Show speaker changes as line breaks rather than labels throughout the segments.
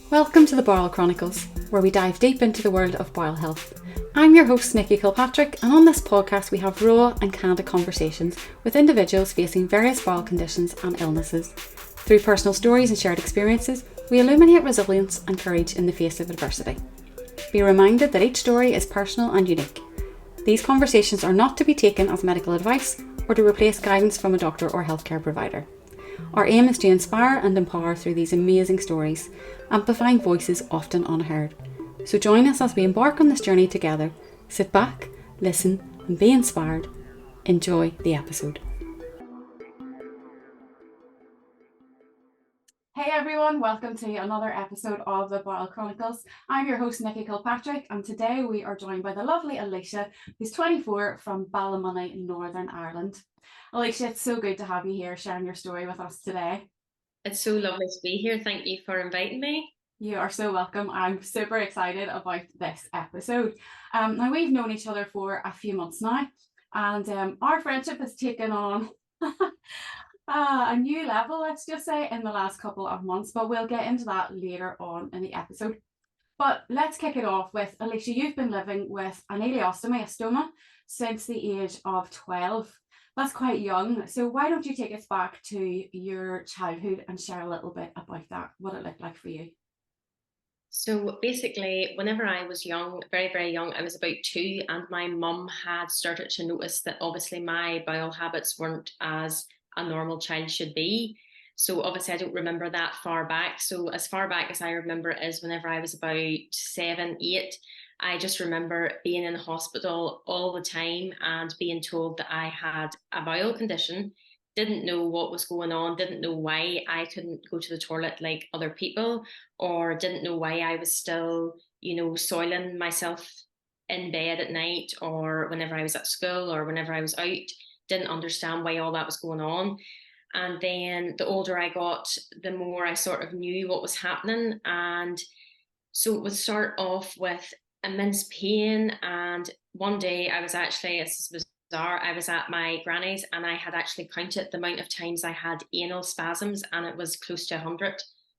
Welcome to the Bowel Chronicles, where we dive deep into the world of bowel health. I'm your host, Nikki Kilpatrick, and on this podcast we have raw and candid conversations with individuals facing various bowel conditions and illnesses. Through personal stories and shared experiences, we illuminate resilience and courage in the face of adversity. Be reminded that each story is personal and unique. These conversations are not to be taken as medical advice or to replace guidance from a doctor or healthcare provider. Our aim is to inspire and empower through these amazing stories, amplifying voices often unheard. So join us as we embark on this journey together. Sit back, listen, and be inspired. Enjoy the episode. Hey everyone, welcome to another episode of the Bowel Chronicles. I'm your host, Nikki Kilpatrick, and today we are joined by the lovely Alicia, who's 24 from Ballymoney, Northern Ireland. Alicia, it's so good to have you here sharing your story with us today.
It's so lovely to be here. Thank you for inviting me.
You are so welcome. I'm super excited about this episode. Now, we've known each other for a few months now, and our friendship has taken on a new level, let's just say, in the last couple of months, but we'll get into that later on in the episode. But let's kick it off with, Alicia, you've been living with an ileostomy, a stoma, since the age of 12. That's quite young. So why don't you take us back to your childhood and share a little bit about that, what it looked like for you?
So basically, whenever I was young, very, very young, I was about 2, and my mum had started to notice that obviously my bowel habits weren't as a normal child should be. So obviously, I don't remember that far back. So as far back as I remember is whenever I was about 7, 8. I just remember being in the hospital all the time and being told that I had a bowel condition, didn't know what was going on, didn't know why I couldn't go to the toilet like other people, or didn't know why I was still, soiling myself in bed at night or whenever I was at school or whenever I was out. Didn't understand why all that was going on. And then the older I got, the more I sort of knew what was happening. And so it would start off with immense pain. And one day I was actually, this is bizarre, I was at my granny's and I had actually counted the amount of times I had anal spasms, and it was close to 100.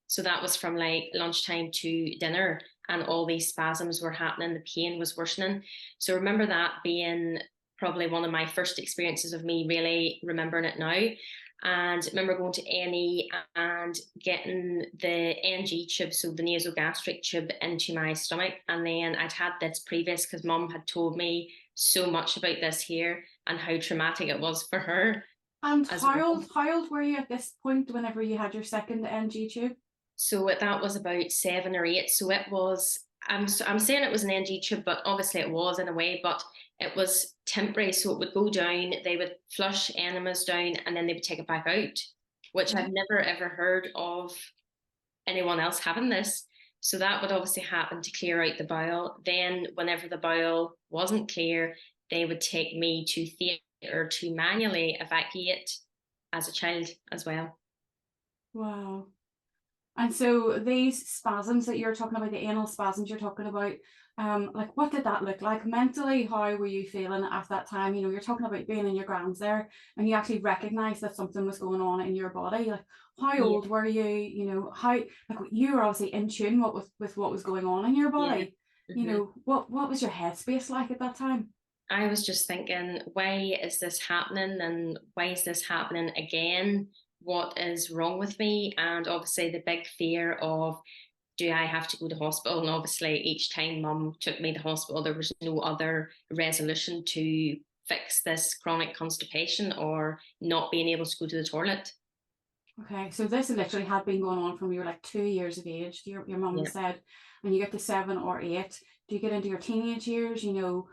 So that was from like lunchtime to dinner, and all these spasms were happening. The pain was worsening. So remember that being probably one of my first experiences of me really remembering it now. And I remember going to A&E and getting the NG tube, so the nasogastric tube, into my stomach. And then I'd had this previous because mum had told me so much about this here and how traumatic it was for her
And
as
how old were you at this point whenever you had your second NG tube?
So that was about 7 or 8. So it was, I'm saying it was an NG tube, but obviously it was in a way, but it was temporary. So it would go down, they would flush enemas down, and then they would take it back out, which I've never ever heard of anyone else having this. So that would obviously happen to clear out the bowel. Then, whenever the bowel wasn't clear, they would take me to theatre to manually evacuate as a child as well.
Wow. And so these spasms that you're talking about, the anal spasms you're talking about, like what did that look like mentally? How were you feeling at that time? You know, you're talking about being in your grams there, and you actually recognized that something was going on in your body. Like, how
Yeah.
old were you? You know, how like you were obviously in tune with what was going on in your
Yeah.
body. You
Mm-hmm.
know, what was your headspace like at that time?
I was just thinking, why is this happening? And why is this happening again? What is wrong with me? And obviously, the big fear of, do I have to go to hospital? And obviously, each time mum took me to hospital, there was no other resolution to fix this chronic constipation or not being able to go to the toilet.
Okay, so this literally had been going on from you were like 2 years of age. Your mum
Yeah.
said, and you get to 7 or 8. Do you get into your teenage years? You know,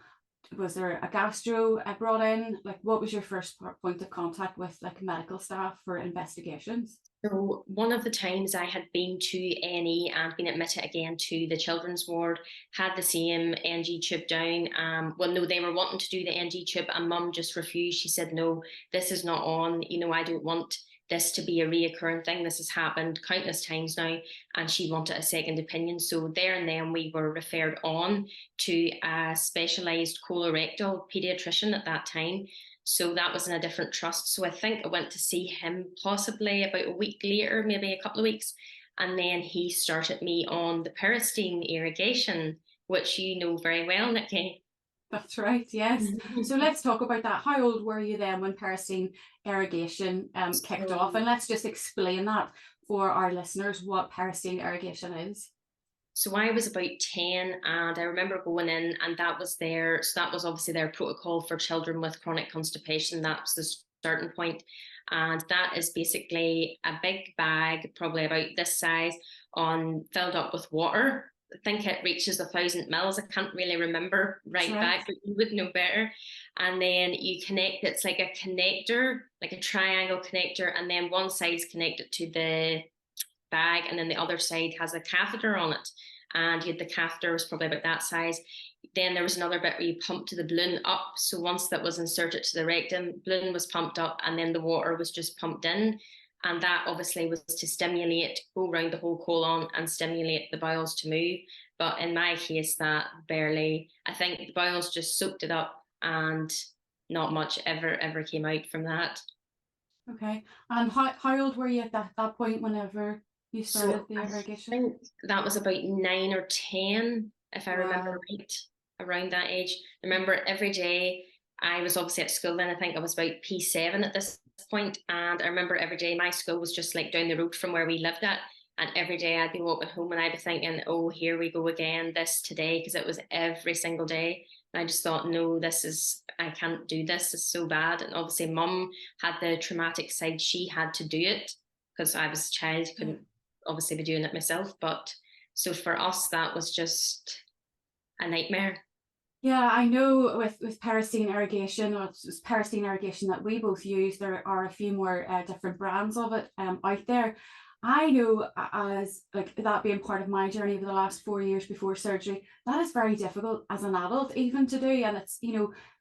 was there a gastro brought in? Like, what was your first point of contact with like medical staff for investigations?
So one of the times I had been to A&E and been admitted again to the children's ward, had the same NG tube down. Well, no, they were wanting to do the NG tube, and mum just refused. She said, no, this is not on. I don't want this to be a reoccurring thing. This has happened countless times now, and she wanted a second opinion. So there and then we were referred on to a specialised colorectal paediatrician at that time. So that was in a different trust. So I think I went to see him possibly about a week later, maybe a couple of weeks. And then he started me on the peristeen irrigation, which you know very well, Nikki.
That's right, yes. So let's talk about that. How old were you then when peristeen irrigation kicked off?
So,
And let's just explain that for our listeners, what peristeen irrigation is.
so I was about 10, and I remember going in, and that was obviously their protocol for children with chronic constipation. That was the starting point. And that is basically a big bag, probably about this size, filled up with water. I think it reaches 1,000 mils. I can't really remember
That's
right
right.
back, but you would know better. And then you connect, it's like a connector, like a triangle connector, and then one side's connected to the bag, and then the other side has a catheter on it. And the catheter was probably about that size. Then there was another bit where you pumped the balloon up. So once that was inserted to the rectum, balloon was pumped up, and then the water was just pumped in. And that obviously was to stimulate, go around the whole colon and stimulate the bowels to move. But in my case, that barely, I think the bowels just soaked it up, and not much ever came out from that.
Okay. And how old were you at that point whenever you started
So
the
I
irrigation?
think that was about 9 or 10, if I remember
Wow.
right, around that age. I remember every day I was obviously at school then. I think I was about P7 at this point, and I remember every day my school was just like down the road from where we lived at. And every day I'd be walking home and I'd be thinking, oh, here we go again, this today, because it was every single day. And I just thought, no, I can't do this. It's so bad. And obviously, mum had the traumatic side. She had to do it because I was a child,
Yeah.
couldn't obviously be doing it myself. But so for us, that was just a nightmare.
Yeah, I know with peristeen irrigation, or it's peristeen irrigation that we both use, there are a few more different brands of it out there. I know as like that being part of my journey over the last 4 years before surgery, that is very difficult as an adult even to do. And it's,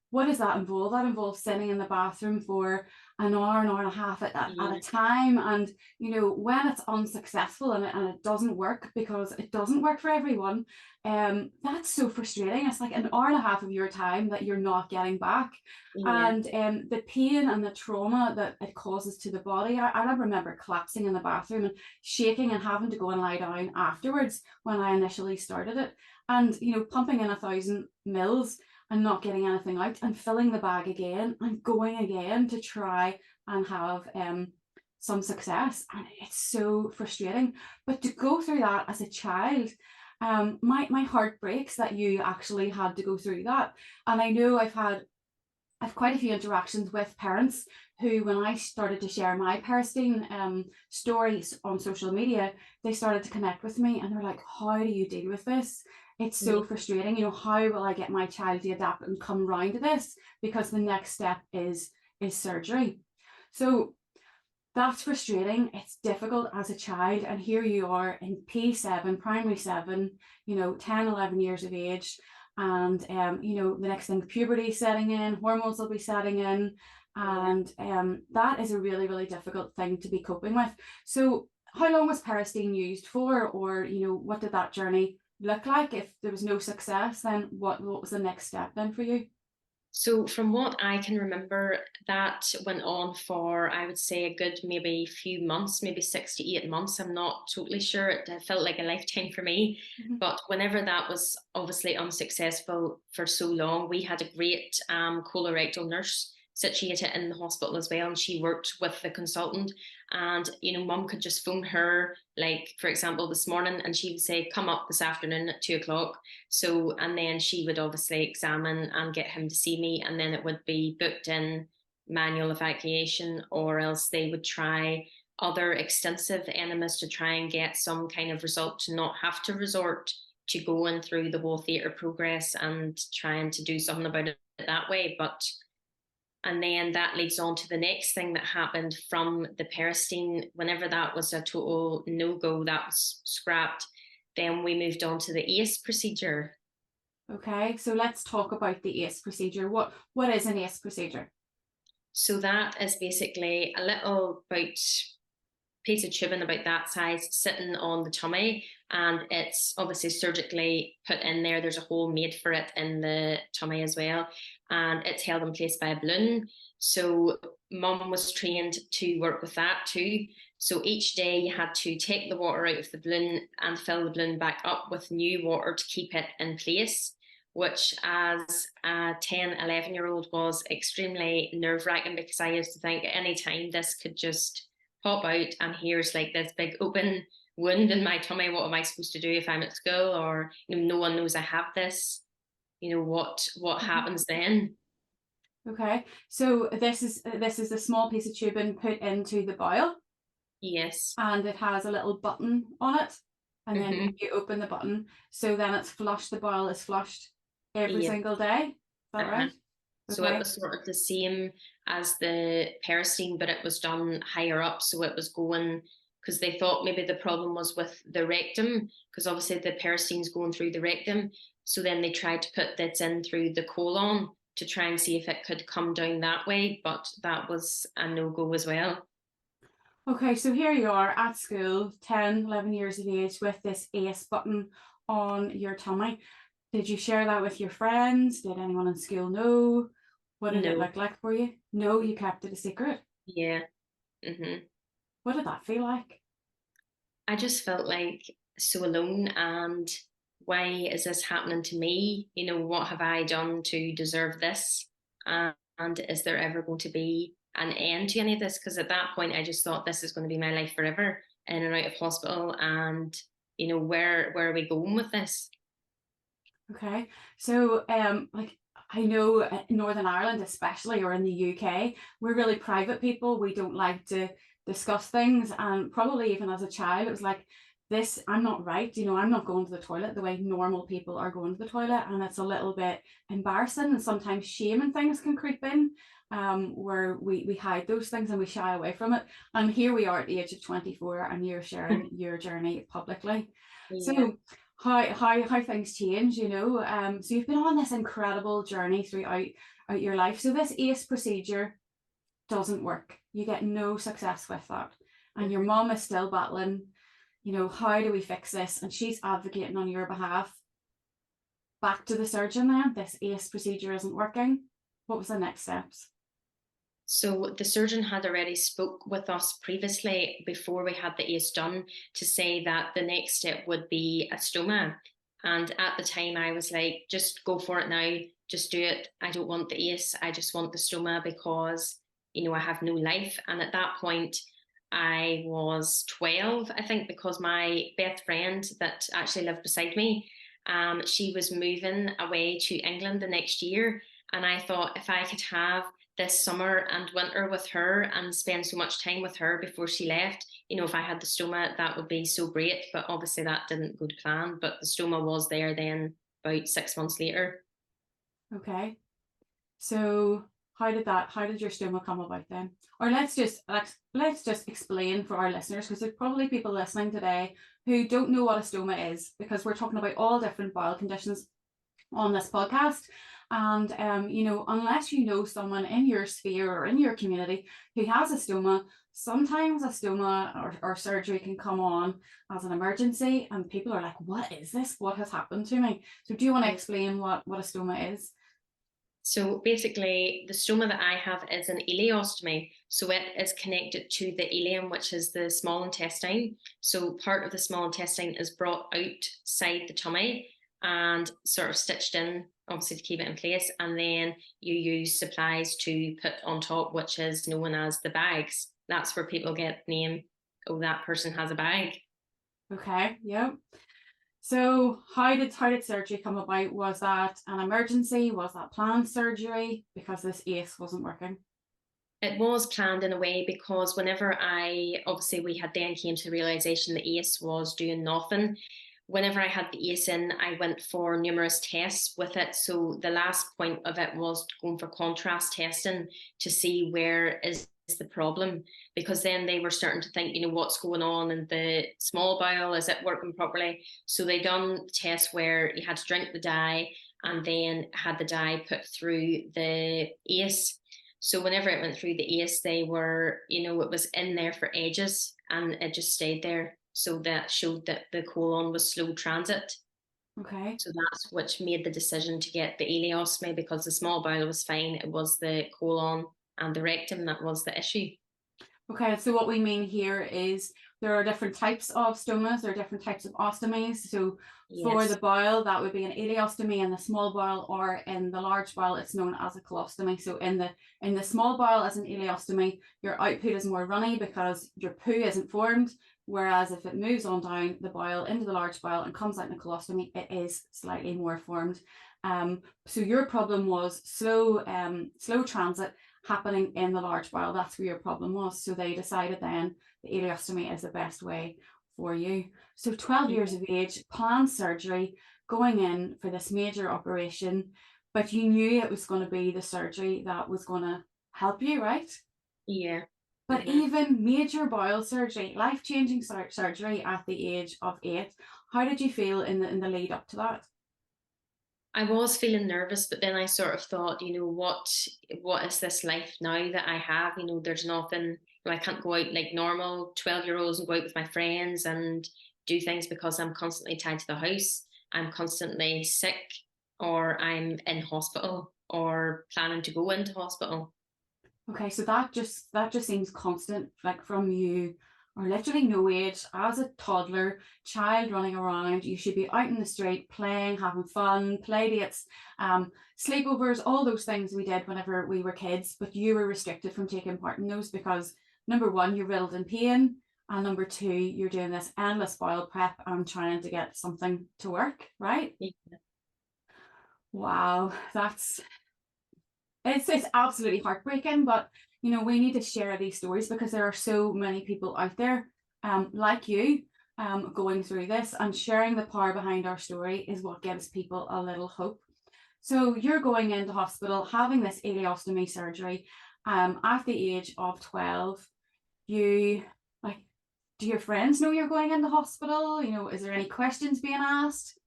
what does that involve? That involves sitting in the bathroom for an hour and a half at a
Yeah,
time. And, when it's unsuccessful and it doesn't work, because it doesn't work for everyone, that's so frustrating. It's like an hour and a half of your time that you're not getting back.
yeah,
And the pain and the trauma that it causes to the body. I remember collapsing in the bathroom and shaking and having to go and lie down afterwards when I initially started it. And, pumping in 1,000 mils and not getting anything out, and filling the bag again and going again to try and have some success. And it's so frustrating. But to go through that as a child, my heart breaks that you actually had to go through that. And I know I've quite a few interactions with parents who, when I started to share my peristeen stories on social media, they started to connect with me and they're like, how do you deal with this? It's so
yeah.
frustrating. How will I get my child to adapt and come round to this? Because the next step is surgery. So that's frustrating. It's difficult as a child. And here you are in P7, primary seven, 10, 11 years of age. And, the next thing, puberty is setting in, hormones will be setting in.
Yeah.
And that is a really, really difficult thing to be coping with. So how long was peristeen used for? Or, what did that journey look like? If there was no success, then what was the next step then for you?
So from what I can remember, that went on for, I would say, a good maybe few months, maybe 6 to 8 months. I'm not totally sure. It felt like a lifetime for me.
Mm-hmm.
But whenever that was obviously unsuccessful for so long, we had a great colorectal nurse situated in the hospital as well, and she worked with the consultant. And mum could just phone her, like for example, this morning, and she would say, "Come up this afternoon at 2 o'clock." So, and then she would obviously examine and get him to see me, and then it would be booked in manual evacuation, or else they would try other extensive enemas to try and get some kind of result, to not have to resort to going through the whole theatre progress and trying to do something about it that way. And then that leads on to the next thing that happened from the peristeen. Whenever that was a total no-go, that was scrapped, then we moved on to the ACE procedure.
Okay, so let's talk about the ACE procedure. What is an ACE procedure?
So that is basically a little about piece of tubing about that size sitting on the tummy, and it's obviously surgically put in there. There's a hole made for it in the tummy as well, and it's held in place by a balloon. So mum was trained to work with that too. So each day you had to take the water out of the balloon and fill the balloon back up with new water to keep it in place, which as a 10, 11-year-old was extremely nerve-wracking, because I used to think at any time this could just pop out and here's like this big open wound in my tummy. What am I supposed to do if I'm at school, or no one knows I have this? What happens then?
Okay, so this is a small piece of tubing put into the bowel,
Yes.
and it has a little button on it, and then
Mm-hmm.
you open the button, so then it's flushed. The bowel is flushed every
Yeah.
single day. Is that
Uh-huh.
right?
So it
Okay.
was sort of the same as the peristeen, but it was done higher up. So it was going, because they thought maybe the problem was with the rectum, because obviously the peristeen's going through the rectum. So then they tried to put this in through the colon to try and see if it could come down that way, but that was a no-go as well.
Okay, so here you are at school, 10, 11 years of age, with this ACE button on your tummy. Did you share that with your friends? Did anyone in school know? What did it
No.
look like for you? No, you kept it a secret.
Yeah. Hmm.
What did that feel like?
I just felt like so alone, and why is this happening to me? What have I done to deserve this? And is there ever going to be an end to any of this? Because at that point, I just thought this is going to be my life forever, in and out of hospital. And where are we going with this?
Okay, so like I know in Northern Ireland, especially, or in the UK, we're really private people. We don't like to discuss things, and probably even as a child, it was like this. I'm not right. I'm not going to the toilet the way normal people are going to the toilet, and it's a little bit embarrassing, and sometimes shame and things can creep in. Where we hide those things and we shy away from it. And here we are at the age of 24, and you're sharing your journey publicly.
Yeah.
So how things change, so you've been on this incredible journey throughout your life. So this ACE procedure doesn't work. You get no success with that. And your
Mhm.
mom is still battling, how do we fix this? And she's advocating on your behalf. Back to the surgeon then. This ACE procedure isn't working. What was the next steps?
So the surgeon had already spoke with us previously before we had the ACE done to say that the next step would be a stoma. And at the time I was like, just go for it now, just do it. I don't want the ACE, I just want the stoma because, I have no life. And at that point, I was 12, I think, because my best friend that actually lived beside me, she was moving away to England the next year. And I thought if I could have this summer and winter with her and spend so much time with her before she left. If I had the stoma, that would be so great. But obviously that didn't go to plan. But the stoma was there then about 6 months later.
Okay. So how did your stoma come about then? Or let's just explain for our listeners, because there's probably people listening today who don't know what a stoma is, because we're talking about all different bowel conditions on this podcast. And unless you know someone in your sphere or in your community who has a stoma, sometimes a stoma or surgery can come on as an emergency, and people are like, what is this? What has happened to me? So do you want to explain what a stoma is?
So basically, the stoma that I have is an ileostomy. So it is connected to the ileum, which is the small intestine. So part of the small intestine is brought outside the tummy and sort of stitched in, obviously to keep it in place. And then you use supplies to put on top, which is known as the bags. That's where people get the name, oh, that person has a bag.
Okay, yeah. So how did surgery come about? Was that an emergency? Was that planned surgery because this ACE wasn't working?
It was planned in a way, because whenever obviously we had then came to the realization the ACE was doing nothing. Whenever I had the ACE in, I went for numerous tests with it. So the last point of it was going for contrast testing to see where is the problem, because then they were starting to think, what's going on in the small bowel? Is it working properly? So they done tests where you had to drink the dye and then had the dye put through the ACE. So whenever it went through the ACE, they were, it was in there for ages. and it just stayed there. So that showed that the colon was slow transit.
Okay.
So that's which made the decision to get the ileostomy, because the small bowel was fine. It was the colon and the rectum that was the issue.
Okay, so what we mean here is there are different types of stomas, there are different types of ostomies. So for the
Yes.
bowel, that would be an ileostomy in the small bowel, or in the large bowel, it's known as a colostomy. So in the small bowel as an ileostomy, your output is more runny because your poo isn't formed. Whereas if it moves on down the bowel into the large bowel and comes out in a colostomy, it is slightly more formed. So your problem was slow transit happening in the large bowel. That's where your problem was. So they decided then the ileostomy is the best way for you. So 12 years of age, planned surgery, going in for this major operation, but you knew it was going to be the surgery that was going to help you, right?
Yeah.
But even major bowel surgery, life-changing surgery at the age of 8, how did you feel in the lead up to that?
I was feeling nervous, but then I sort of thought, what is this life now that I have? There's nothing, I can't go out like normal 12-year-olds and go out with my friends and do things, because I'm constantly tied to the house. I'm constantly sick, or I'm in hospital, or planning to go into hospital.
Okay, so that just seems constant, like from you are literally no age as a toddler, child running around. You should be out in the street playing, having fun, play dates, sleepovers, all those things we did whenever we were kids, but you were restricted from taking part in those because number one, you're riddled in pain, and number two, you're doing this endless bowel prep and trying to get something to work, right?
Yeah.
Wow, it's absolutely heartbreaking, but we need to share these stories because there are so many people out there like you going through this, and sharing the power behind our story is what gives people a little hope. So you're going into hospital having this ileostomy surgery at the age of 12. You like, do your friends know you're going into hospital? Is there any questions being asked?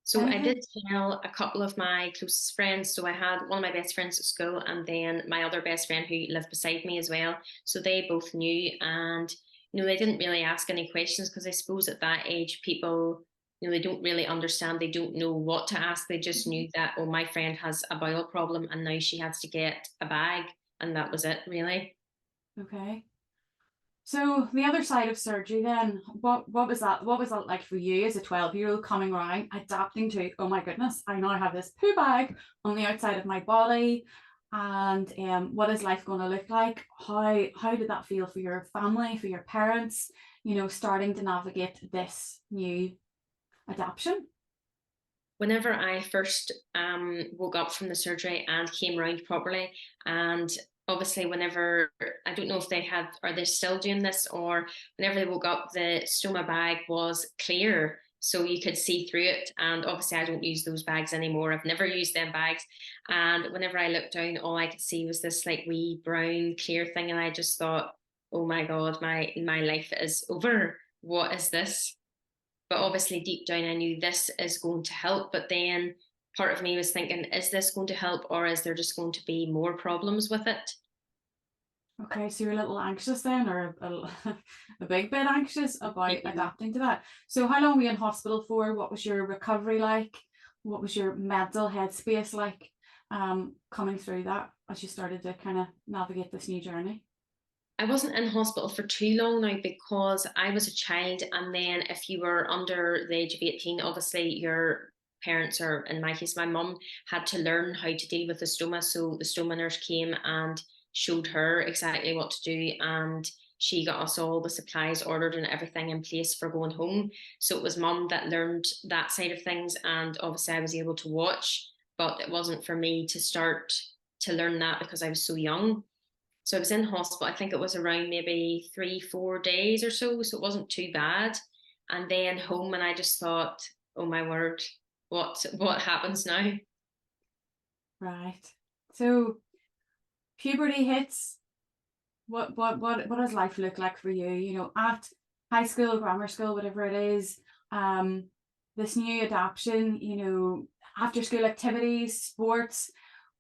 So I
Anything?
did tell a couple of my closest friends. So I had one of my best friends at school, and then my other best friend who lived beside me as well. So they both knew, and they didn't really ask any questions, because I suppose at that age, people, they don't really understand. They don't know what to ask. They just knew that, oh, my friend has a bowel problem, and now she has to get a bag, and that was it, really.
Okay. So the other side of surgery then, what was that? What was that like for you as a 12-year-old coming around, adapting to, oh my goodness, I now have this poo bag on the outside of my body. And what is life going to look like? How did that feel for your family, for your parents, starting to navigate this new adaptation?
Whenever I first woke up from the surgery and came round properly, and obviously whenever, I don't know if they had, are they still doing this, or whenever they woke up, the stoma bag was clear, so you could see through it. And obviously I don't use those bags anymore. I've never used them bags. And whenever I looked down, all I could see was this like wee brown clear thing, and I just thought, oh my God, my life is over. What is this? But obviously, deep down, I knew this is going to help. But then part of me was thinking, is this going to help, or is there just going to be more problems with it?
Okay, so you're a little anxious then, or a big bit anxious about
Yeah.
adapting to that. So how long were you in hospital for? What was your recovery like? What was your mental headspace like coming through that as you started to kind of navigate this new journey?
I wasn't in hospital for too long now, because I was a child. And then if you were under the age of 18, obviously your parents, or in my case, my mum, had to learn how to deal with the stoma. So the stoma nurse came and showed her exactly what to do. And she got us all the supplies ordered and everything in place for going home. So it was mum that learned that side of things. And obviously I was able to watch, but it wasn't for me to start to learn that because I was so young. So I was in hospital, I think it was around maybe 3, 4 days or so. So it wasn't too bad. And then home, and I just thought, oh my word, what happens now?
Right. So puberty hits. What does life look like for you? At high school, grammar school, whatever it is. Um, this new adaptation. After school activities, sports.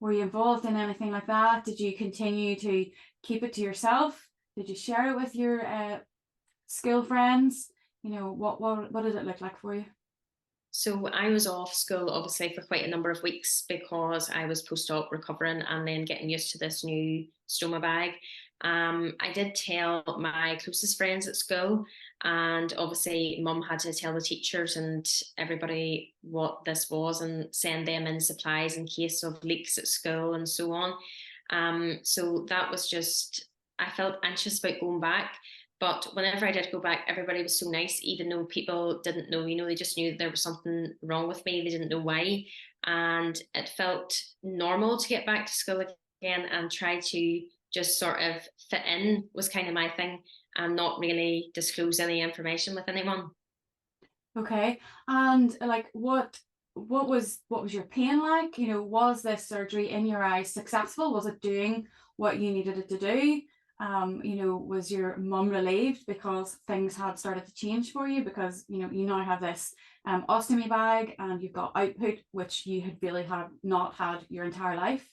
Were you involved in anything like that? Did you continue to keep it to yourself? Did you share it with your school friends? What did it look like for you?
So I was off school obviously for quite a number of weeks because I was post-op recovering and then getting used to this new stoma bag. I did tell my closest friends at school, and obviously mum had to tell the teachers and everybody what this was and send them in supplies in case of leaks at school and so on. So that was just, I felt anxious about going back. But whenever I did go back, everybody was so nice, even though people didn't know, they just knew that there was something wrong with me. They didn't know why. And it felt normal to get back to school again and try to just sort of fit in was kind of my thing and not really disclose any information with anyone.
Okay. And like what was your pain like? Was this surgery in your eyes successful? Was it doing what you needed it to do? Was your mum relieved because things had started to change for you because you now have this ostomy bag and you've got output which you had really had not had your entire life?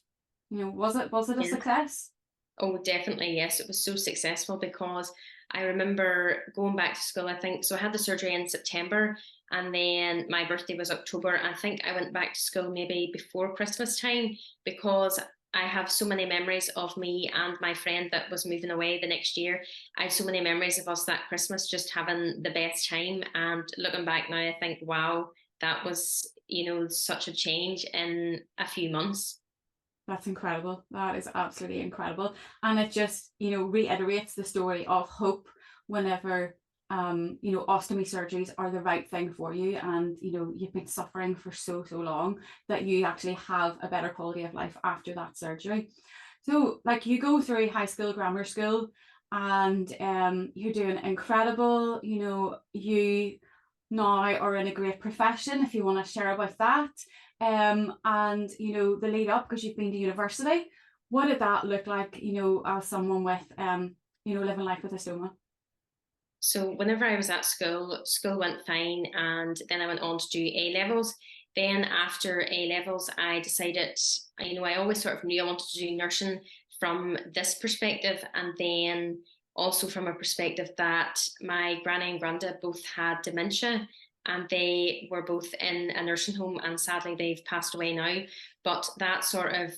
Was it a
Yeah.
success?
Oh, definitely. Yes. It was so successful because I remember going back to school, I think. So I had the surgery in September and then my birthday was October. I think I went back to school maybe before Christmas time because I have so many memories of me and my friend that was moving away the next year. I have so many memories of us that Christmas just having the best time. And looking back now, I think, wow, that was, such a change in a few months.
That's incredible. That is absolutely incredible. And it just, reiterates the story of hope whenever ostomy surgeries are the right thing for you and you've been suffering for so, so long that you actually have a better quality of life after that surgery. So like you go through high school, grammar school, and you're doing incredible, you now are in a great profession if you want to share about that. And the lead up because you've been to university, what did that look like, as someone with living life with a stoma?
So whenever I was at school, school went fine, and then I went on to do A levels. Then after A levels, I decided, I always sort of knew I wanted to do nursing from this perspective, and then also from a perspective that my granny and granda both had dementia, and they were both in a nursing home, and sadly they've passed away now. But that sort of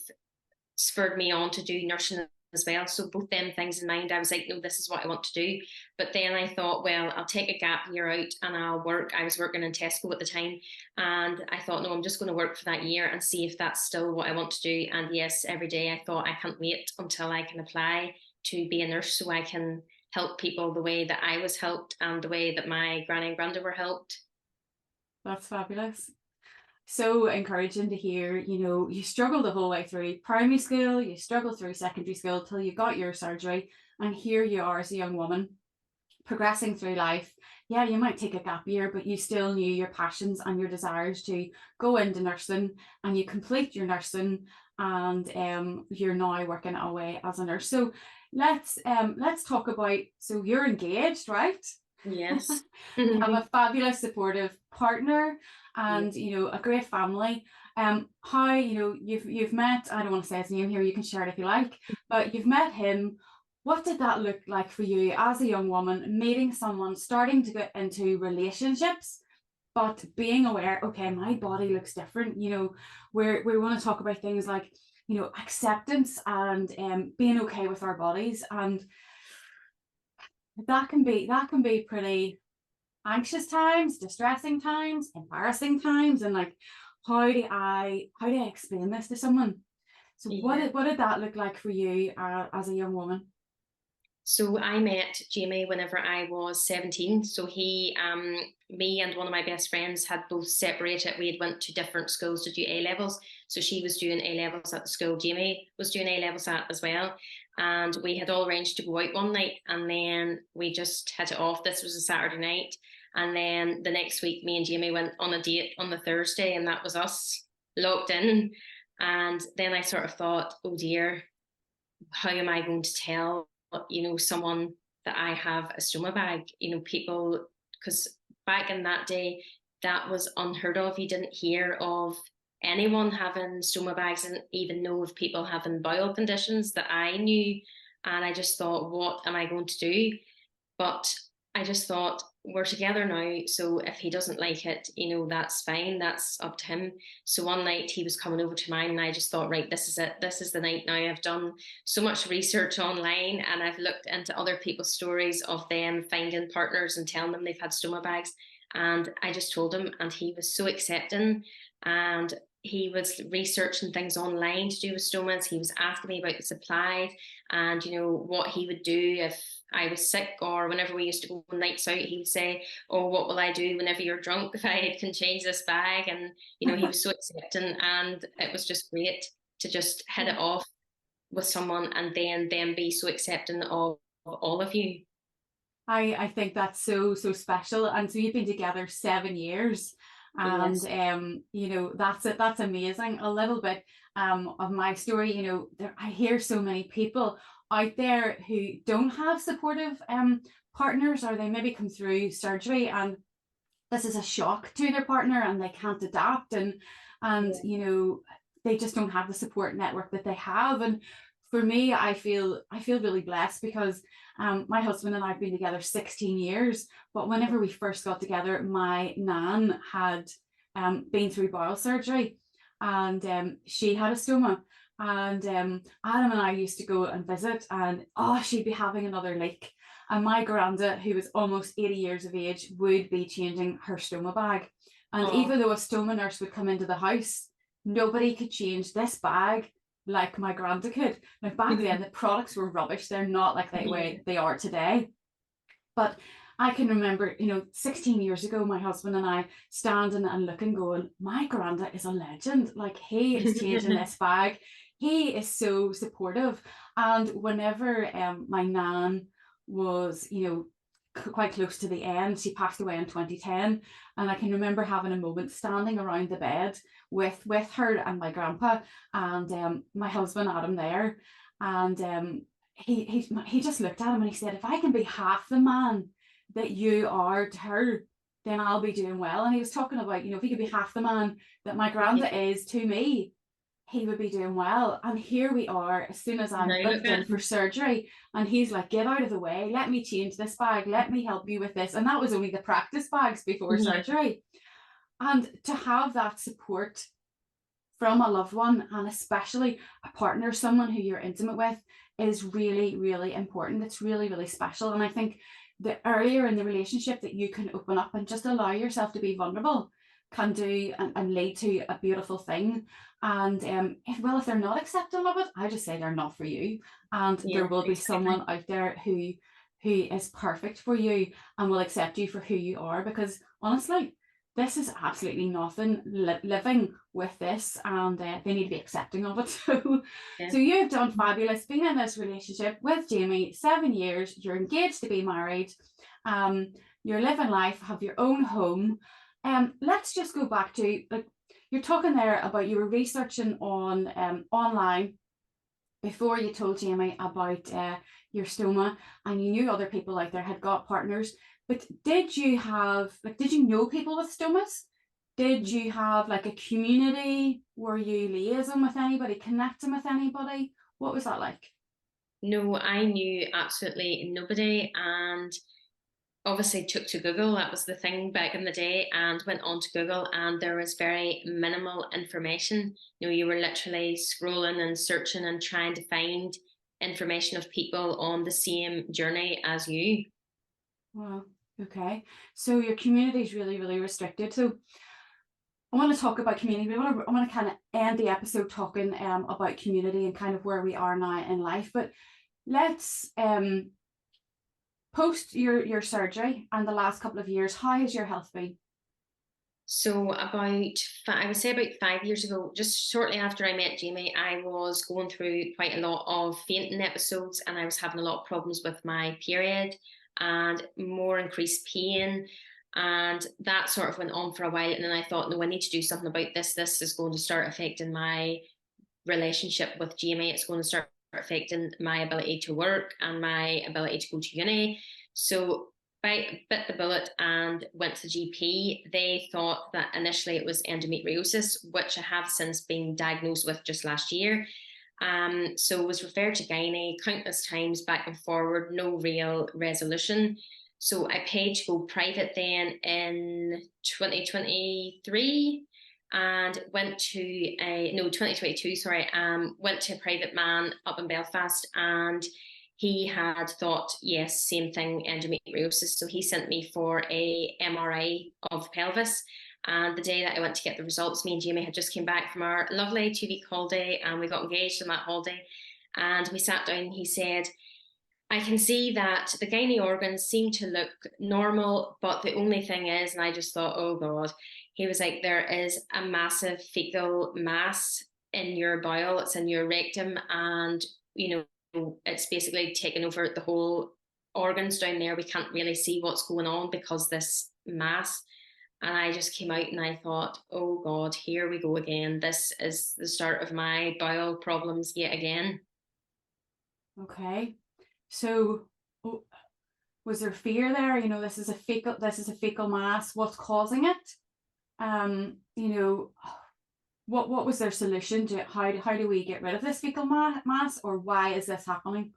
spurred me on to do nursing as well. So both them things in mind, I was like, no, this is what I want to do. But then I thought, well, I'll take a gap year out and I'll work. I was working in Tesco at the time. And I thought, no, I'm just going to work for that year and see if that's still what I want to do. And yes, every day I thought I can't wait until I can apply to be a nurse so I can help people the way that I was helped and the way that my granny and granda were helped.
That's fabulous. So encouraging to hear, you struggled the whole way through primary school, you struggled through secondary school till you got your surgery, and here you are as a young woman progressing through life. Yeah, you might take a gap year, but you still knew your passions and your desires to go into nursing, and you complete your nursing, and you're now working away as a nurse. So let's talk about. So you're engaged, right?
Yes.
You have a fabulous supportive partner
Yeah.
and a great family. How you've met, I don't want to say his name here, you can share it if you like, but you've met him. What did that look like for you as a young woman meeting someone, starting to get into relationships, but being aware, okay, my body looks different. We want to talk about things like acceptance and being okay with our bodies, and that can be pretty anxious times, distressing times, embarrassing times, and like, how do I explain this to someone? So
Yeah.
what did that look like for you as a young woman?
So I met Jamie whenever I was 17. So me and one of my best friends had both separated. We had went to different schools to do A levels. So she was doing A levels at the school Jamie was doing A levels at as well. And we had all arranged to go out one night and then we just hit it off. This was a Saturday night. And then the next week, me and Jamie went on a date on the Thursday and that was us locked in. And then I sort of thought, oh dear, how am I going to tell, someone that I have a stoma bag, people, because back in that day, that was unheard of. You didn't hear of anyone having stoma bags, didn't even know of people having bowel conditions that I knew. And I just thought, what am I going to do? But I just thought, we're together now, so if he doesn't like it, that's fine. That's up to him. So one night he was coming over to mine, and I just thought, right, this is it. This is the night now. I've done so much research online, and I've looked into other people's stories of them finding partners and telling them they've had stoma bags. And I just told him, and he was so accepting. And he was researching things online to do with stomas. He was asking me about the supplies and, what he would do if I was sick, or whenever we used to go nights out, he would say, "Oh, what will I do whenever you're drunk if I can change this bag?" And, he was so accepting, and it was just great to just hit it off with someone and then them be so accepting of all of you.
I think that's so special. And so you've been together 7 years. And
Yes.
that's it. That's amazing. A little bit of my story, I hear so many people out there who don't have supportive partners, or they maybe come through surgery and this is a shock to their partner and they can't adapt, and
Yeah.
they just don't have the support network that they have. And for me, I feel really blessed because my husband and I have been together 16 years, but whenever we first got together, my nan had been through bowel surgery, and she had a stoma. And Adam and I used to go and visit, and she'd be having another leak, and my granda, who was almost 80 years of age, would be changing her stoma bag. And
Oh.
even though a stoma nurse would come into the house, nobody could change this bag like my granda could. Now, back then, the products were rubbish. They're not like the way they are today. But I can remember, 16 years ago, my husband and I standing and looking, going, my granda is a legend. Like, he is changing this bag. He is so supportive. And whenever my nan was, quite close to the end, she passed away in 2010. And I can remember having a moment standing around the bed with her and my grandpa and my husband Adam there. And he just looked at him and he said, if I can be half the man that you are to her, then I'll be doing well. And he was talking about, if he could be half the man that my granda is to me, he would be doing well. And here we are, as soon as I'm
Now look
booked in
at.
for surgery, and he's like, get out of the way, let me change this bag, let me help you with this. And that was only the practice bags before surgery. And to have that support from a loved one, and especially a partner, someone who you're intimate with, is really, really important. It's really, really special. And I think the earlier in the relationship that you can open up and just allow yourself to be vulnerable can do and lead to a beautiful thing. And if they're not accepting of it, I just say they're not for you. And
Yeah,
there will be
exactly.
someone out there who is perfect for you and will accept you for who you are. Because honestly, this is absolutely nothing living with this, and they need to be accepting of it.
Yeah.
So you've done fabulous being in this relationship with Jamie 7 years. You're engaged to be married. You're living life, have your own home. Let's just go back to, like, you're talking there about you were researching on online before you told Jamie about your stoma, and you knew other people out there had got partners. But did you know people with stomas? Did you have like a community? Were you liaising with anybody, connecting with anybody? What was that like?
No, I knew absolutely nobody, and obviously took to Google. That was the thing back in the day, and went on to Google, and there was very minimal information. You were literally scrolling and searching and trying to find information of people on the same journey as you.
Wow. Okay. So your community is really, really restricted. So I want to talk about community. I want to kind of end the episode talking about community and kind of where we are now in life. But let's post your surgery and the last couple of years, how has your health been?
So I would say about 5 years ago, just shortly after I met Jamie, I was going through quite a lot of fainting episodes, and I was having a lot of problems with my period and more increased pain. And that sort of went on for a while. And then I thought, no, I need to do something about this. This is going to start affecting my relationship with Jamie. It's going to start affecting my ability to work and my ability to go to uni. So I bit the bullet and went to the GP. They thought that initially it was endometriosis, which I have since been diagnosed with just last year. So was referred to gynae countless times back and forward, no real resolution. So I paid to go private then in 2023 and went to 2022, sorry, went to a private man up in Belfast, and he had thought, yes, same thing, endometriosis. So he sent me for a MRI of the pelvis. And the day that I went to get the results, me and Jamie had just came back from our lovely 2-week holiday, and we got engaged on that holiday. And we sat down and he said, I can see that the gynae organs seem to look normal, but the only thing is, and I just thought, oh God, he was like, there is a massive fecal mass in your bowel, it's in your rectum, and it's basically taken over the whole organs down there. We can't really see what's going on because this mass. And I just came out and I thought, oh God, here we go again. This is the start of my bowel problems yet again.
Okay. So was there fear there? This is a fecal mass. What's causing it? What was their solution to how do we get rid of this fecal mass, or why is this happening?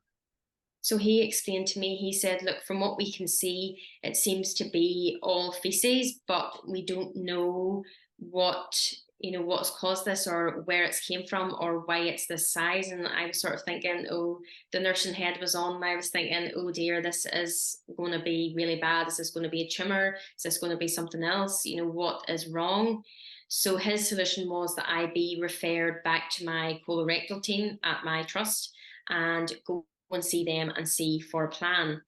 So he explained to me, he said, look, from what we can see, it seems to be all feces, but we don't know what's caused this or where it's came from or why it's this size. And I was sort of thinking, oh, the nursing head was on, and I was thinking, oh dear, this is going to be really bad. Is this going to be a tumor? Is this going to be something else? What is wrong? So his solution was that I be referred back to my colorectal team at my trust and go and see them and see for a plan.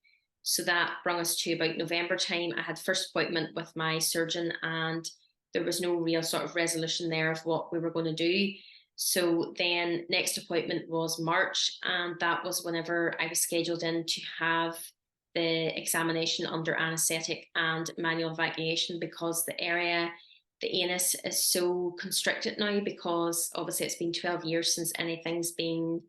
So that brought us to about November time. I had first appointment with my surgeon, and there was no real sort of resolution there of what we were going to do. So then next appointment was March, and that was whenever I was scheduled in to have the examination under anaesthetic and manual evacuation, because the anus is so constricted now, because obviously it's been 12 years since anything's been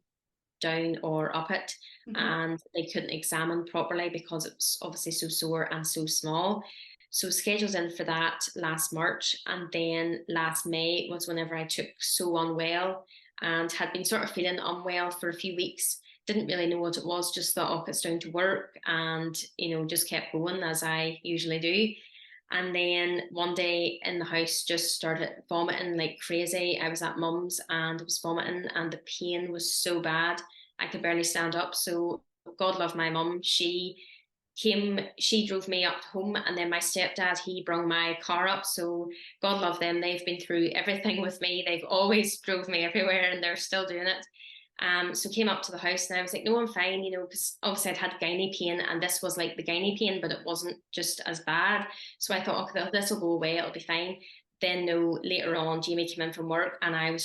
down or up it, and they couldn't examine properly because it was obviously so sore and so small. So scheduled in for that last March, and then last May was whenever I took so unwell and had been sort of feeling unwell for a few weeks. Didn't really know what it was, just thought, oh, it's down to work, and just kept going as I usually do. And then one day in the house, just started vomiting like crazy. I was at mum's and I was vomiting, and the pain was so bad I could barely stand up. So God love my mum. She drove me up home, and then my stepdad, he brought my car up. So God love them. They've been through everything with me. They've always drove me everywhere, and they're still doing it. So came up to the house, and I was like, no, I'm fine, because obviously I'd had gynae pain, and this was like the gynae pain, but it wasn't just as bad. So I thought, okay, this will go away, it'll be fine. Then no, later on, Jamie came in from work, and I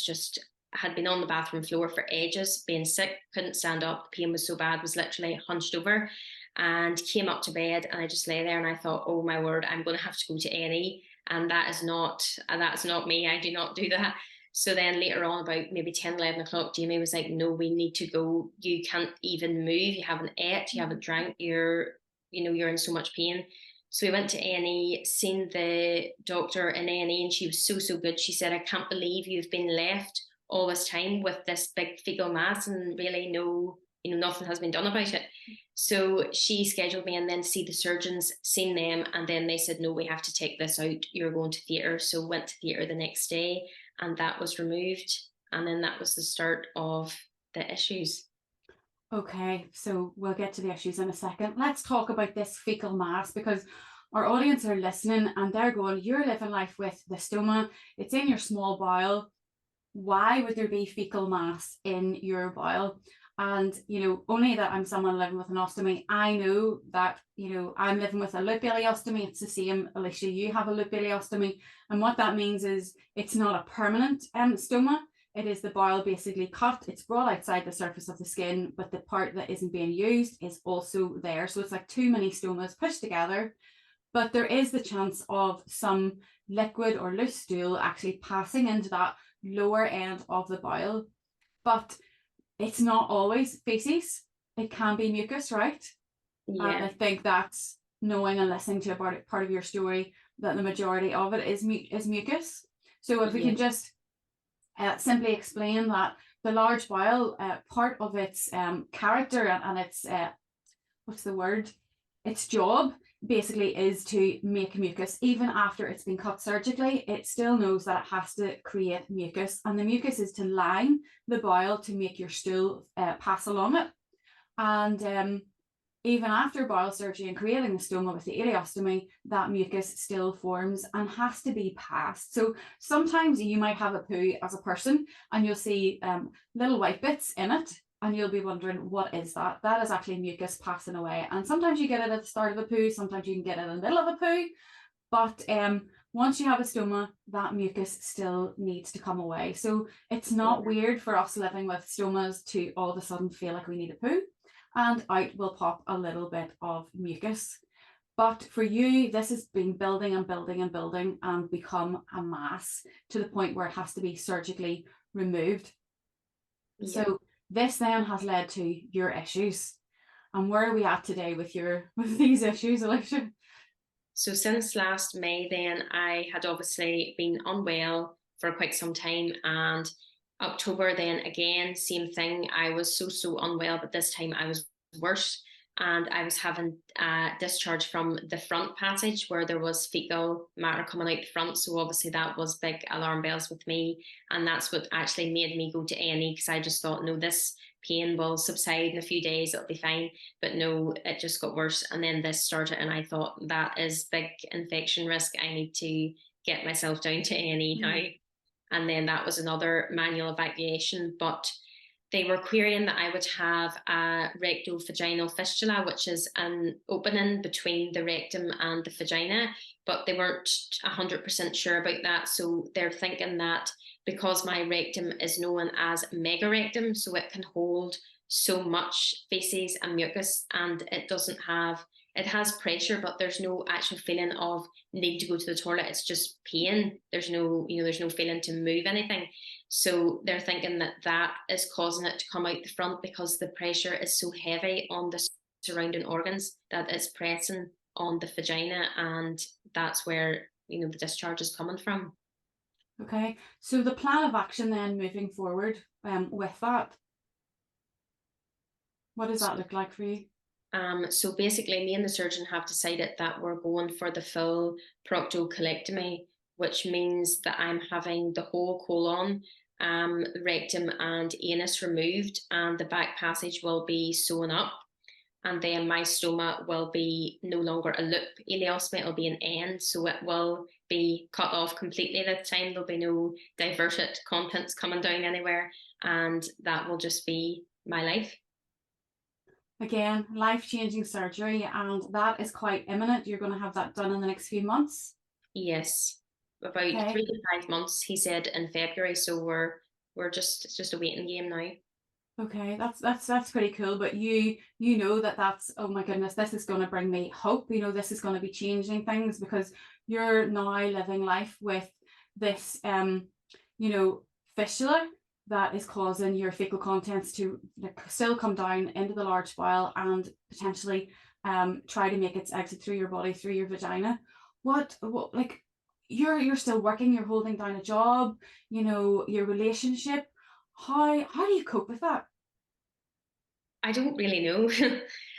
had been on the bathroom floor for ages, being sick, couldn't stand up. The pain was so bad, was literally hunched over, and came up to bed, and I just lay there, and I thought, oh my word, I'm going to have to go to A&E, and that's not me. I do not do that. So then later on, about maybe 10, 11 o'clock, Jamie was like, no, we need to go. You can't even move. You haven't ate, you haven't drank, you're in so much pain. So we went to A&E, seen the doctor in A&E, and she was so, so good. She said, I can't believe you've been left all this time with this big fecal mass and really nothing has been done about it. So she scheduled me and then see the surgeons, seen them, and then they said, no, we have to take this out. You're going to theatre. So went to theatre the next day, and that was removed. And then that was the start of the issues.
Okay, so we'll get to the issues in a second. Let's talk about this fecal mass, because our audience are listening and they're going, you're living life with the stoma, it's in your small bowel. Why would there be fecal mass in your bowel? And only that I'm someone living with an ostomy, I know that I'm living with a loop ileostomy. It's the same, Alicia, you have a loop ileostomy, and what that means is it's not a permanent stoma. It is the bowel basically cut, it's brought outside the surface of the skin, but the part that isn't being used is also there. So it's like too many stomas pushed together. But there is the chance of some liquid or loose stool actually passing into that lower end of the bowel. But it's not always feces. It can be mucus, right?
Yeah.
And I think that's knowing and listening to about part of your story, that the majority of it is mucus. So if we can just simply explain that the large bowel, part of its character and its its job basically is to make mucus. Even after it's been cut surgically, it still knows that it has to create mucus, and the mucus is to line the bowel to make your stool pass along it. And even after bowel surgery and creating the stoma with the ileostomy, that mucus still forms and has to be passed. So sometimes you might have a poo as a person and you'll see little white bits in it, and you'll be wondering, what is that? That is actually mucus passing away. And sometimes you get it at the start of a poo, sometimes you can get it in the middle of a poo. But once you have a stoma, that mucus still needs to come away. So it's not weird for us living with stomas to all of a sudden feel like we need a poo, and out will pop a little bit of mucus. But for you, this has been building and building and building and become a mass to the point where it has to be surgically removed.
Yeah.
So this then has led to your issues. And where are we at today with these issues, Alicia?
So since last May, then I had obviously been unwell for quite some time, and October then again, same thing. I was so unwell, but this time I was worse, and I was having discharge from the front passage where there was fecal matter coming out the front. So obviously that was big alarm bells with me, and that's what actually made me go to A&E, because I just thought, no, this pain will subside in a few days, it'll be fine. But no, it just got worse, and then this started, and I thought, that is big infection risk. I need to get myself down to A&E now. And then that was another manual evacuation, but they were querying that I would have a rectovaginal fistula, which is an opening between the rectum and the vagina, but they weren't 100% sure about that. So they're thinking that because my rectum is known as megarectum, so it can hold so much feces and mucus, and it has pressure, but there's no actual feeling of need to go to the toilet. It's just pain. There's no feeling to move anything. So they're thinking that that is causing it to come out the front, because the pressure is so heavy on the surrounding organs that it's pressing on the vagina, and that's where the discharge is coming from.
Okay, so the plan of action then moving forward with that, what does that look like for you?
So basically, me and the surgeon have decided that we're going for the full proctocolectomy, which means that I'm having the whole colon, rectum and anus removed, and the back passage will be sewn up. And then my stoma will be no longer a loop ileostomy, it'll be an end. So it will be cut off completely this time. There'll be no diverted contents coming down anywhere. And that will just be my life.
Again, life-changing surgery, and that is quite imminent. You're going to have that done in the next few months?
Yes, about 3 to 5 months, he said, in February. So it's just a waiting game now.
Okay, that's pretty cool. But you know that's, oh my goodness, this is going to bring me hope. This is going to be changing things, because you're now living life with this fistula that is causing your fecal contents to still come down into the large bowel and potentially try to make its exit through your body, through your vagina. What like you're still working, you're holding down a job, your relationship. How do you cope with that?
I don't really know.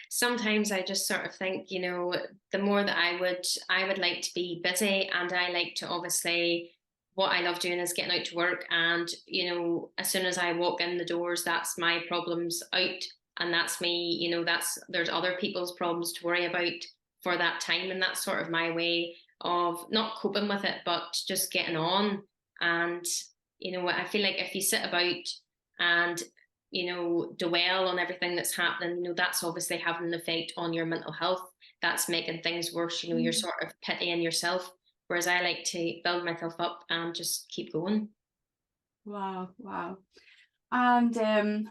Sometimes I just sort of think, the more that I would like to be busy, and I like to, obviously, what I love doing is getting out to work. And, as soon as I walk in the doors, that's my problems out. And that's me, there's other people's problems to worry about for that time. And that's sort of my way of not coping with it, but just getting on. And, I feel like if you sit about and dwell on everything that's happening, that's obviously having an effect on your mental health. That's making things worse. You're sort of pitying yourself. Whereas I like to build myself up and just keep going.
Wow. And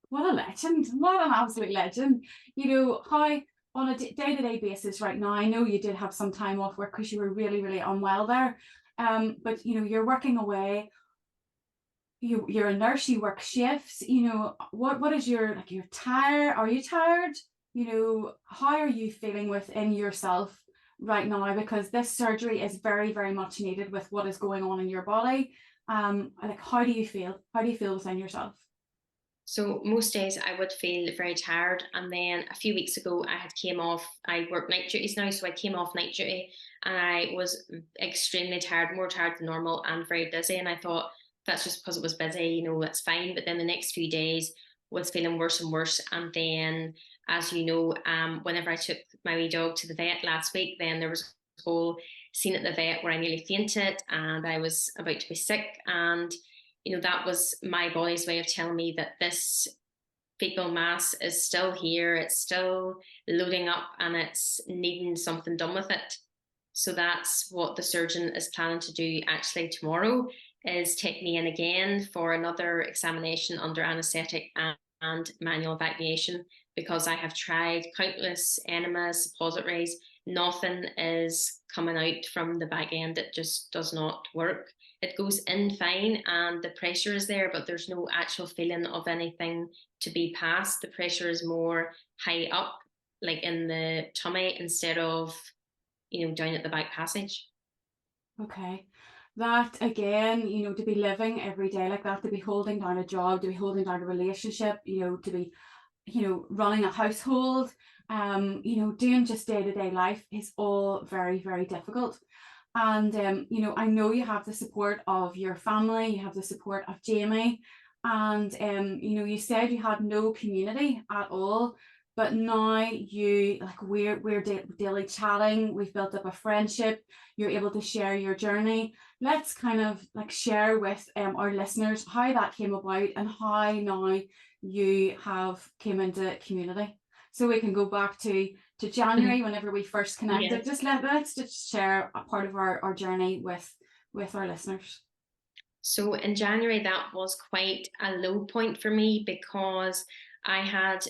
what a legend. What an absolute legend. How on a day-to-day basis right now, I know you did have some time off work because you were really, really unwell there. But you're working away. You're a nurse, you work shifts, what is you're tired, are you tired? How are you feeling within yourself right now? Because this surgery is very, very much needed with what is going on in your body. How do you feel within yourself?
So most days I would feel very tired. And then a few weeks ago, I work night duties now. So I came off night duty and I was extremely tired, more tired than normal and very dizzy. And I thought that's just because it was busy, that's fine. But then the next few days was feeling worse and worse. And then, as you know, whenever I took my wee dog to the vet last week, then there was a whole scene at the vet where I nearly fainted and I was about to be sick. And that was my body's way of telling me that this fecal mass is still here, it's still loading up, and it's needing something done with it. So that's what the surgeon is planning to do actually tomorrow, is take me in again for another examination under anaesthetic and manual evacuation, because I have tried countless enemas, suppositories. Nothing is coming out from the back end. It just does not work. It goes in fine and the pressure is there, but there's no actual feeling of anything to be passed. The pressure is more high up, like in the tummy, instead of, down at the back passage.
Okay. That again, to be living every day like that, to be holding down a job, to be holding down a relationship, to be, running a household, doing just day-to-day life is all very, very difficult. And I know you have the support of your family, you have the support of Jamie, and you said you had no community at all, but now you like we're daily chatting, we've built up a friendship, you're able to share your journey. Let's kind of like share with our listeners how that came about and how now you have came into community. So we can go back to January whenever we first connected.
Yes.
Just let's just share a part of our journey with our listeners.
So in January, that was quite a low point for me because I had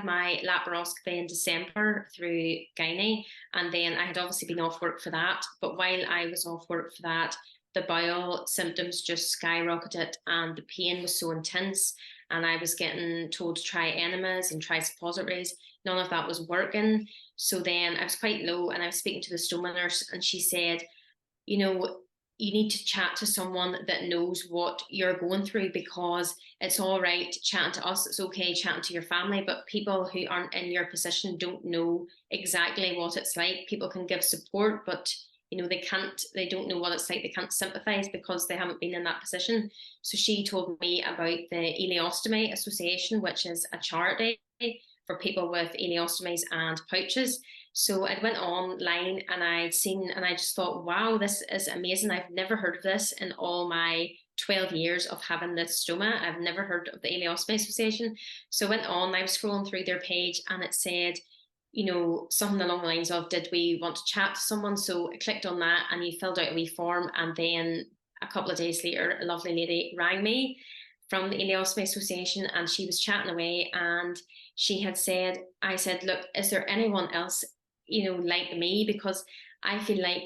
my laparoscopy in December through gynae, and then I had obviously been off work for that. But while I was off work for that, the bowel symptoms just skyrocketed and the pain was so intense. And I was getting told to try enemas and try suppositories. None of that was working. So then I was quite low and I was speaking to the stoma nurse and she said, you know, you need to chat to someone that knows what you're going through, because it's all right chatting to us, it's okay chatting to your family, but people who aren't in your position don't know exactly what it's like. People can give support, but they don't know what it's like. They can't sympathize because they haven't been in that position. So she told me about the Ileostomy Association, which is a charity for people with ileostomies and pouches. So I went online and I'd seen and I just thought, wow, this is amazing. I've never heard of this in all my 12 years of having this stoma. I've never heard of the Ileostomy Association. So I went on, I was scrolling through their page and it said, something along the lines of, did we want to chat to someone? So I clicked on that and you filled out a wee form. And then a couple of days later, a lovely lady rang me from the Ileostomy Association and she was chatting away and she had said, I said, look, is there anyone else like me, because I feel like,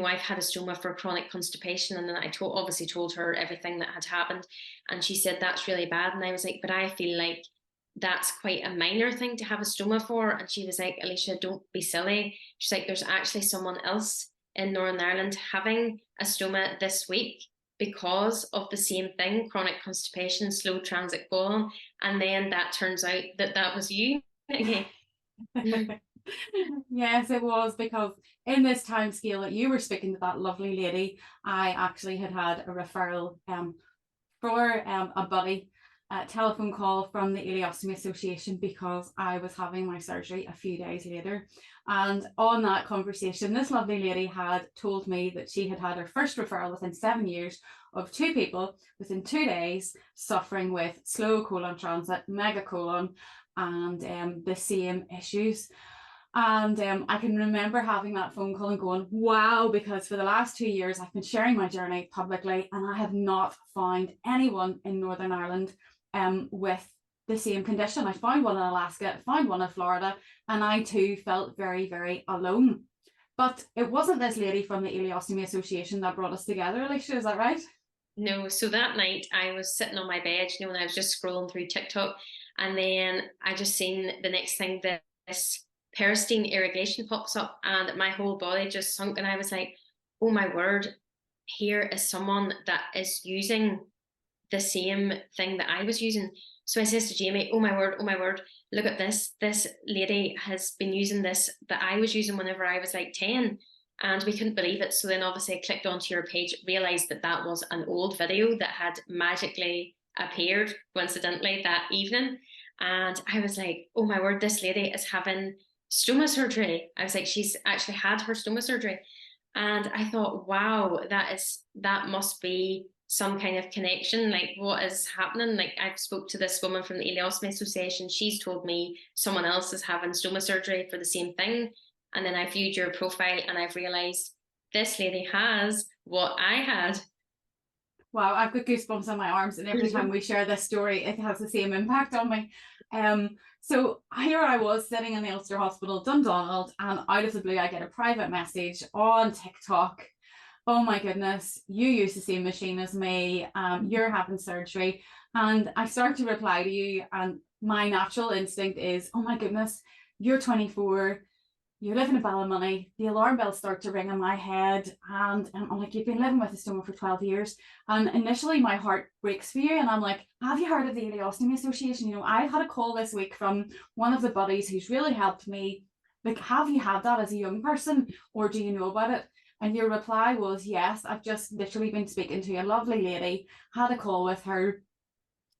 I've had a stoma for chronic constipation. And then I obviously told her everything that had happened. And she said, that's really bad. And I was like, but I feel like that's quite a minor thing to have a stoma for. And she was like, Alicia, don't be silly. She's like, there's actually someone else in Northern Ireland having a stoma this week because of the same thing, chronic constipation, slow transit colon. And then that turns out that was you.
Yes, it was, because in this time scale that you were speaking to that lovely lady, I actually had a referral for a buddy telephone call from the Ileostomy Association because I was having my surgery a few days later. And on that conversation, this lovely lady had told me that she had had her first referral within 7 years of two people within 2 days suffering with slow colon transit, megacolon, and the same issues. And I can remember having that phone call and going, wow, because for the last 2 years, I've been sharing my journey publicly and I have not found anyone in Northern Ireland with the same condition. I found one in Alaska, I found one in Florida, and I too felt very, very alone. But it wasn't this lady from the Ileostomy Association that brought us together, Alicia, is that right?
No, so that night I was sitting on my bed, and I was just scrolling through TikTok, and then I just seen the next thing, this peristine irrigation pops up, and my whole body just sunk, and I was like, oh my word, here is someone that is using the same thing that I was using. So I says to Jamie, oh my word, look at this. This lady has been using this that I was using whenever I was like 10. And we couldn't believe it. So then obviously I clicked onto your page, realized that that was an old video that had magically appeared coincidentally that evening. And I was like, oh my word, this lady is having stoma surgery. I was like, she's actually had her stoma surgery. And I thought, wow, that must be some kind of connection. Like, what is happening? Like, I've spoke to this woman from the Ileostomy Association. She's told me someone else is having stoma surgery for the same thing. And then I viewed your profile and I've realized this lady has what I had.
Wow, I've got goosebumps on my arms, and every time we share this story, it has the same impact on me. So here I was sitting in the Ulster Hospital, Dundonald, and out of the blue, I get a private message on TikTok. Oh my goodness, you use the same machine as me. You're having surgery. And I start to reply to you, and my natural instinct is, oh my goodness, you're 24. You live in a Ballymoney, the alarm bells start to ring in my head, and I'm like, you've been living with a stoma for 12 years. And initially my heart breaks for you, and I'm like, have you heard of the Ileostomy Association? You know, I've had a call this week from one of the buddies who's really helped me. Like, have you had that as a young person, or do you know about it? And your reply was, yes, I've just literally been speaking to a lovely lady, had a call with her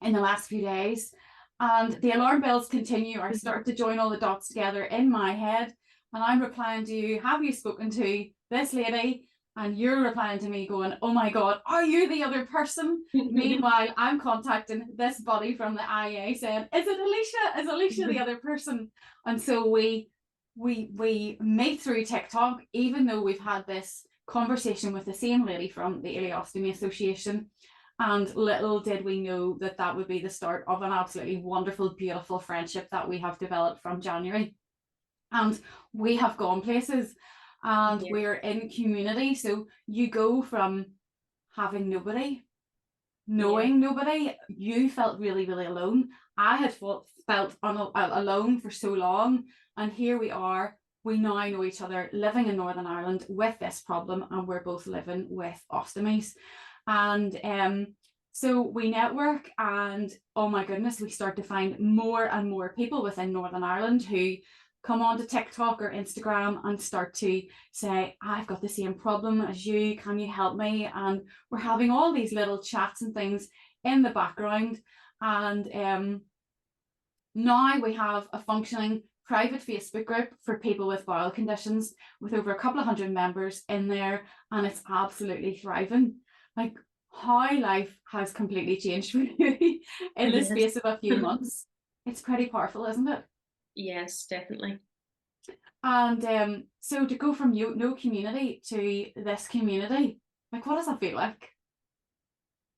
in the last few days. And the alarm bells continue. I start to join all the dots together in my head. And I'm replying to you, have you spoken to this lady? And you're replying to me going, oh my God, are you the other person? Meanwhile, I'm contacting this buddy from the IA saying, is it Alicia? Is Alicia the other person? And so we meet through TikTok, even though we've had this conversation with the same lady from the Ileostomy Association. And little did we know that that would be the start of an absolutely wonderful, beautiful friendship that we have developed from January. And we have gone places, and we're in community. So you go from having nobody, knowing nobody. You felt really, really alone. I had felt alone for so long. And here we are. We now know each other, living in Northern Ireland with this problem, and we're both living with ostomies. And so we network, and oh my goodness, we start to find more and more people within Northern Ireland who come onto TikTok or Instagram and start to say, I've got the same problem as you, can you help me? And we're having all these little chats and things in the background. And now we have a functioning private Facebook group for people with bowel conditions with over a couple of hundred members in there, and it's absolutely thriving. Like, how life has completely changed for you in the space of a few months. It's pretty powerful, isn't it?
Yes, definitely.
And so to go from no community to this community, like, what does that feel like?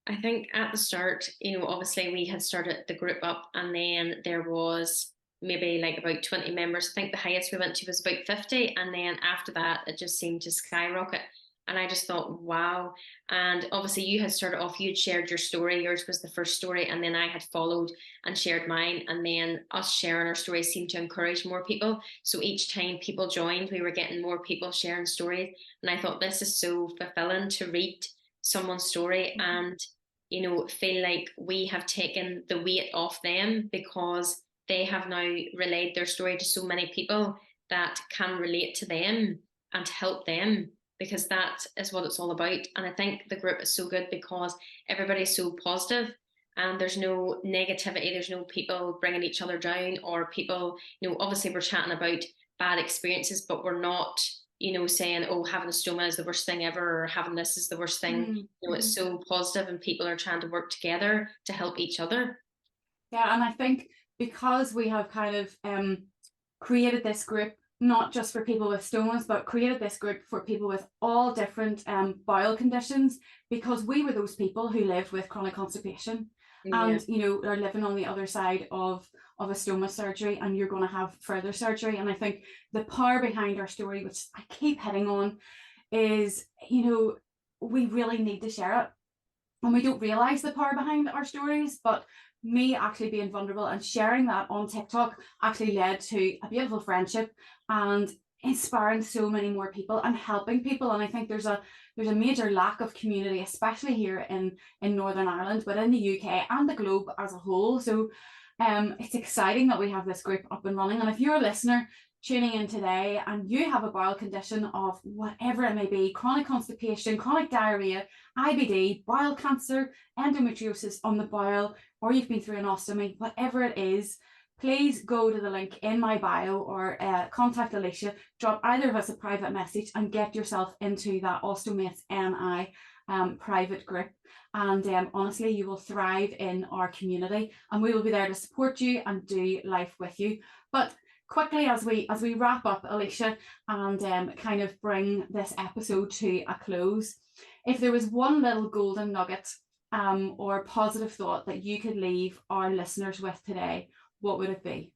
I think at the start, obviously we had started the group up, and then there was maybe like about 20 members. I think the highest we went to was about 50. And then after that, it just seemed to skyrocket. And I just thought, wow. And obviously you had started off, you'd shared your story. Yours was the first story. And then I had followed and shared mine. And then us sharing our stories seemed to encourage more people. So each time people joined, we were getting more people sharing stories. And I thought, this is so fulfilling to read someone's story and, feel like we have taken the weight off them, because they have now relayed their story to so many people that can relate to them and help them, because that is what it's all about. And I think the group is so good because everybody's so positive and there's no negativity. There's no people bringing each other down, or people, obviously we're chatting about bad experiences, but we're not, saying, oh, having a stoma is the worst thing ever, or having this is the worst thing. It's so positive, and people are trying to work together to help each other.
Yeah, and I think because we have kind of created this group, not just for people with stomas, but created this group for people with all different bowel conditions, because we were those people who lived with chronic constipation and, are living on the other side of a stoma surgery, and you're going to have further surgery. And I think the power behind our story, which I keep hitting on, is, we really need to share it. And we don't realize the power behind our stories, but me actually being vulnerable and sharing that on TikTok actually led to a beautiful friendship. And inspiring so many more people and helping people. And I think there's a major lack of community, especially here in Northern Ireland, but in the UK and the globe as a whole. So it's exciting that we have this group up and running. And if you're a listener tuning in today and you have a bowel condition of whatever it may be, chronic constipation, chronic diarrhea, IBD, bowel cancer, endometriosis on the bowel, or you've been through an ostomy, whatever it is, please go to the link in my bio or contact Alicia, drop either of us a private message and get yourself into that Ostomates NI private group. And honestly, you will thrive in our community and we will be there to support you and do life with you. But quickly, as we wrap up, Alicia, and kind of bring this episode to a close, if there was one little golden nugget or positive thought that you could leave our listeners with today, what would it be?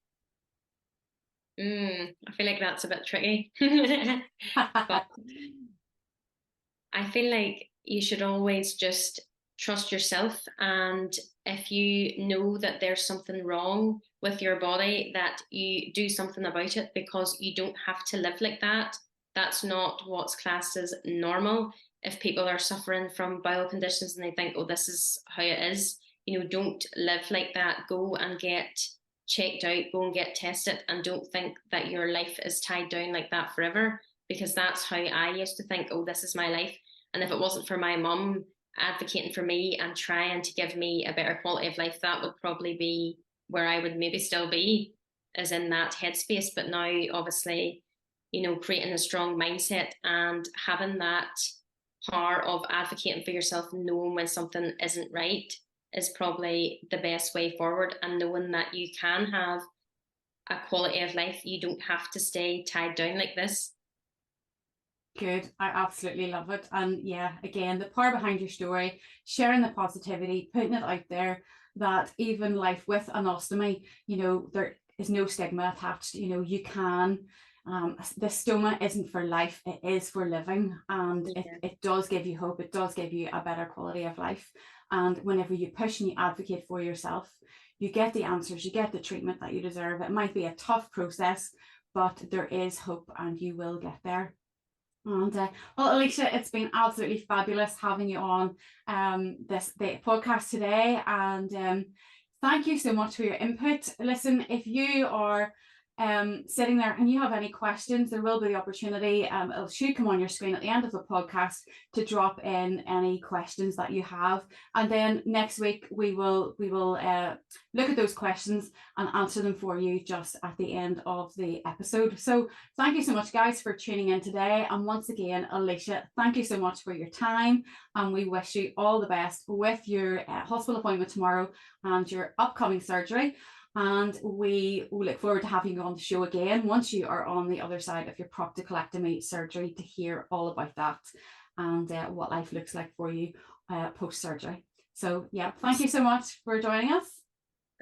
I feel like that's a bit tricky. But I feel like you should always just trust yourself. And if you know that there's something wrong with your body, that you do something about it, because you don't have to live like that. That's not what's classed as normal. If people are suffering from bowel conditions and they think, oh, this is how it is, don't live like that. Go and get checked out, go and get tested, and don't think that your life is tied down like that forever, because that's how I used to think, oh, this is my life. And if it wasn't for my mum advocating for me and trying to give me a better quality of life, that would probably be where I would maybe still be, as in that headspace. But now, obviously, creating a strong mindset and having that power of advocating for yourself, knowing when something isn't right, is probably the best way forward. And knowing that you can have a quality of life, you don't have to stay tied down like this.
Good. I absolutely love it. And yeah, again, the power behind your story, sharing the positivity, putting it out there that even life with an ostomy, there is no stigma attached. You can, the stoma isn't for life, it is for living. And it does give you hope. It does give you a better quality of life. And whenever you push and you advocate for yourself, you get the answers, you get the treatment that you deserve. It might be a tough process, but there is hope and you will get there. And well, Alicia, it's been absolutely fabulous having you on the podcast today, and thank you so much for your input. Listen, if you are sitting there and you have any questions, there will be the opportunity. It should come on your screen at the end of the podcast to drop in any questions that you have, and then next week we will look at those questions and answer them for you just at the end of the episode. So thank you so much, guys, for tuning in today. And once again, Alicia, thank you so much for your time, and we wish you all the best with your hospital appointment tomorrow and your upcoming surgery. And we look forward to having you on the show again once you are on the other side of your proctocolectomy surgery to hear all about that and what life looks like for you post-surgery. So yeah, thank you so much for joining us.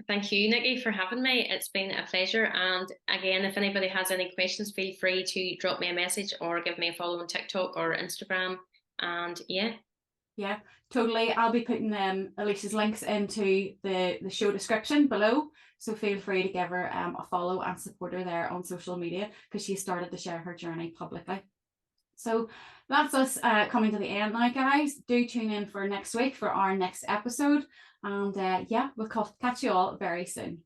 Thank you, Nikki, for having me. It's been a pleasure. And again, if anybody has any questions, feel free to drop me a message or give me a follow on TikTok or Instagram. And
yeah, totally. I'll be putting Alicia's links into the show description below. So feel free to give her a follow and support her there on social media, because she started to share her journey publicly. So that's us coming to the end now, guys. Do tune in for next week for our next episode. And yeah, we'll catch you all very soon.